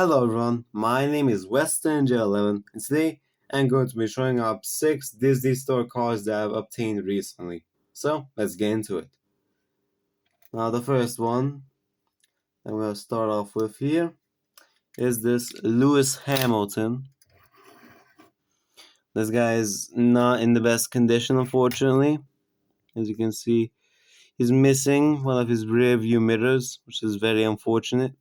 Hello everyone, my name is Western J11 and today I'm going to be showing up 6 Disney Store cards that I've obtained recently. So let's get into it. Now the first one I'm going to start off with here is this Lewis Hamilton. This guy is not in the best condition, unfortunately. As you can see, he's missing one of his rear view mirrors, which is very unfortunate.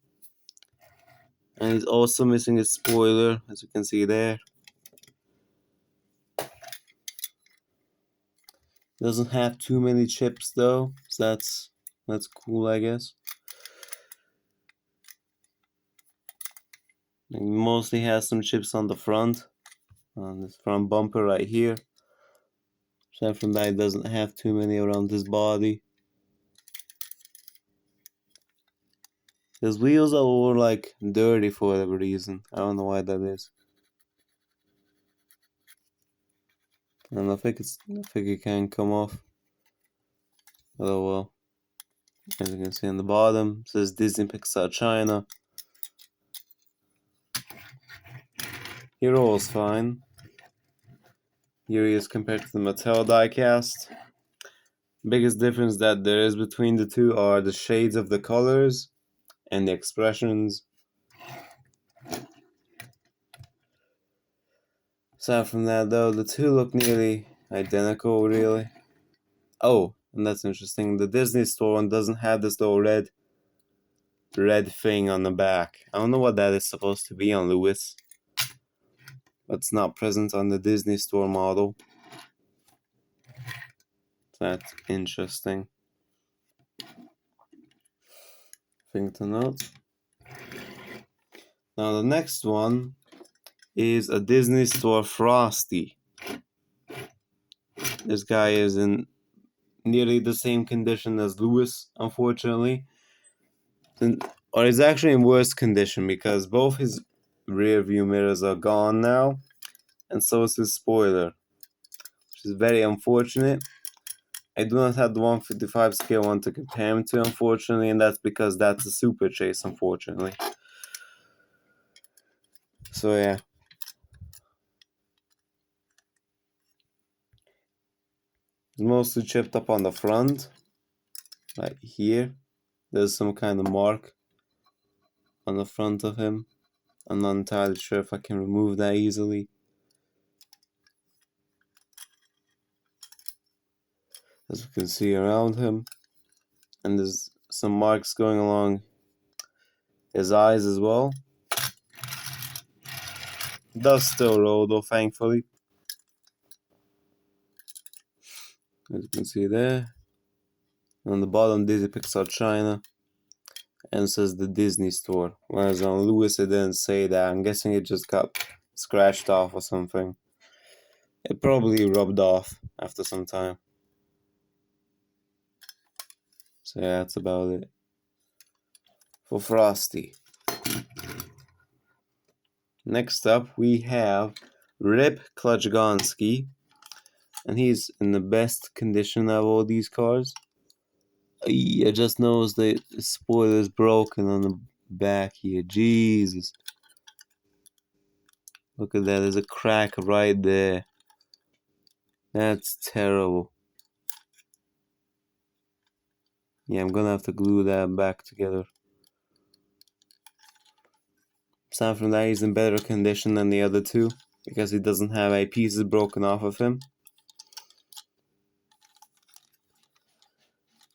And he's also missing his spoiler, as you can see there. Doesn't have too many chips though, so that's cool, I guess. It mostly has some chips on the front, on this front bumper right here. Aside from that, it doesn't have too many around his body. His wheels are all like dirty for whatever reason. I don't know why that is. And I think it can come off. Oh well. As you can see on the bottom, it says Disney Pixar China. Here all's fine. Here he is compared to the Mattel diecast. Biggest difference that there is between the two are the shades of the colors and the expressions. Aside from that though, the two look nearly identical really. Oh, and that's interesting, the Disney Store one doesn't have this little red thing on the back. I don't know what that is supposed to be on Lewis. That's not present on the Disney Store model. That's interesting thing to note. Now the next one is a Disney Store Frosty. This guy is in nearly the same condition as Lewis, unfortunately. Or he's actually in worse condition because both his rear view mirrors are gone now, and so is his spoiler, which is very unfortunate. I do not have the 155 scale one to compare him to, unfortunately, and that's because that's a super chase, unfortunately. So yeah. It's mostly chipped up on the front. Right here. There's some kind of mark on the front of him. I'm not entirely sure if I can remove that easily. As you can see around him. And there's some marks going along his eyes as well. It does still roll though, thankfully. As you can see there. On the bottom, Disney Pixar China. And it says the Disney Store. Whereas on Lewis it didn't say that. I'm guessing it just got scratched off or something. It probably rubbed off after some time. So yeah, that's about it for Frosty. Next up we have Rip Klutchgonski, and he's in the best condition of all these cars. I just noticed the spoiler's broken on the back here. Jesus. Look at that, there's a crack right there. That's terrible. Yeah, I'm gonna have to glue that back together. Aside from that, he's in better condition than the other two because he doesn't have any pieces broken off of him.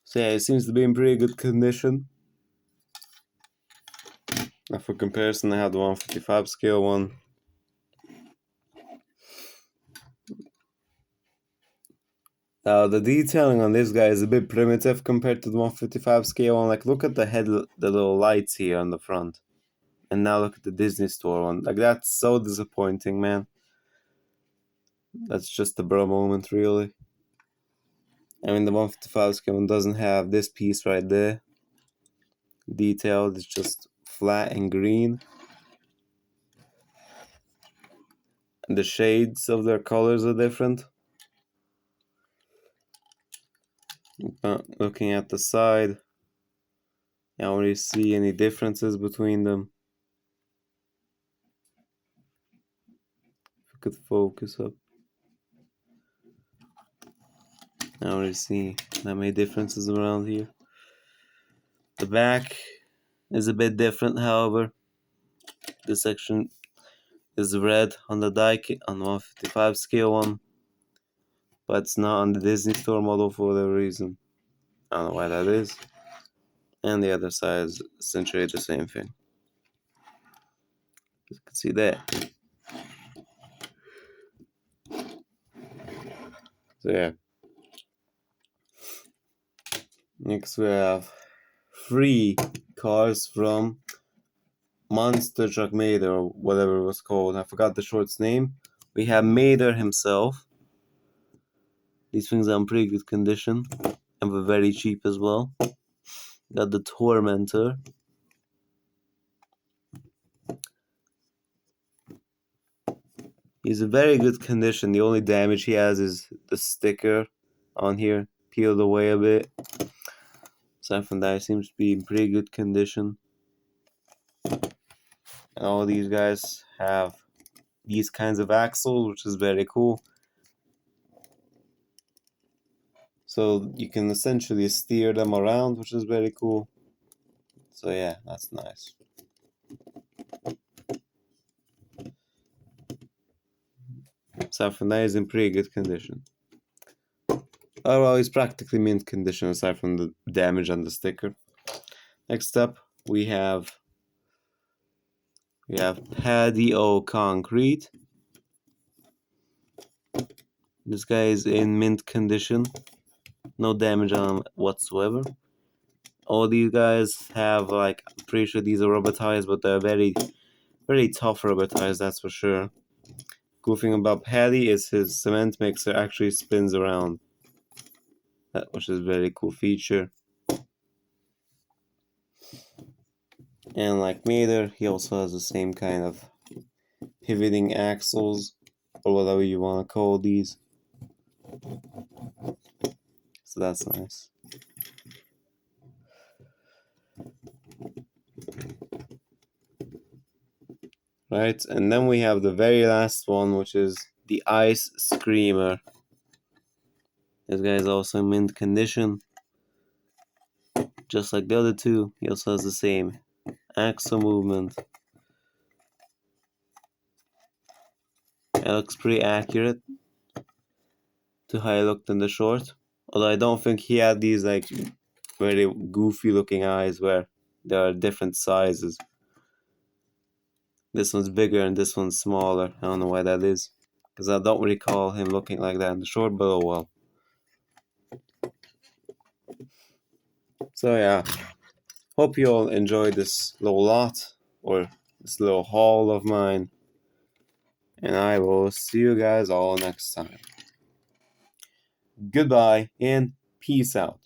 So yeah, it seems to be in pretty good condition. Now for comparison, I have the 155 scale one. Now the detailing on this guy is a bit primitive compared to the 155 scale one. Like, look at the head, the little lights here on the front. And now look at the Disney Store one. Like, that's so disappointing, man. That's just a bro moment, really. I mean, the 155 scale one doesn't have this piece right there detailed. It's just flat and green. And the shades of their colors are different. But looking at the side, I don't really see any differences between them. could focus up. Now we see that many differences around here. The back is a bit different, however. This section is red on the die kit on the 155 scale one, but it's not on the Disney Store model for whatever reason. I don't know why that is. And the other side is essentially the same thing. You can see that. So yeah. Next we have 3 cars from Monster Truck Mater, or whatever it was called. I forgot the short's name. We have Mater himself. These things are in pretty good condition and were very cheap as well. Got the Tormentor. He's in very good condition. The only damage he has is the sticker on here, peeled away a bit. Aside from that, he seems to be in pretty good condition. And all these guys have these kinds of axles, which is very cool. So you can essentially steer them around, which is very cool. So yeah, that's nice. Aside from that, he's in pretty good condition. Oh well, he's practically mint condition aside from the damage on the sticker. Next up, we have Paddy O Concrete. This guy is in mint condition. No damage on him whatsoever. All these guys have, like, I'm pretty sure these are rubber tires, but they're very, very tough rubber tires, that's for sure. Cool thing about Paddy is his cement mixer actually spins around, which is a very cool feature. And like Mater, he also has the same kind of pivoting axles, or whatever you want to call these. So that's nice. Right, and then we have the very last one, which is the Ice Screamer. This guy is also in mint condition. Just like the other two, he also has the same axle movement. It looks pretty accurate to how it looked in the short. Although I don't think he had these like very goofy looking eyes where there are different sizes. This one's bigger and this one's smaller. I don't know why that is, because I don't recall him looking like that in the short, but oh well. So yeah, hope you all enjoyed this little lot, or this little haul of mine. And I will see you guys all next time. Goodbye and peace out.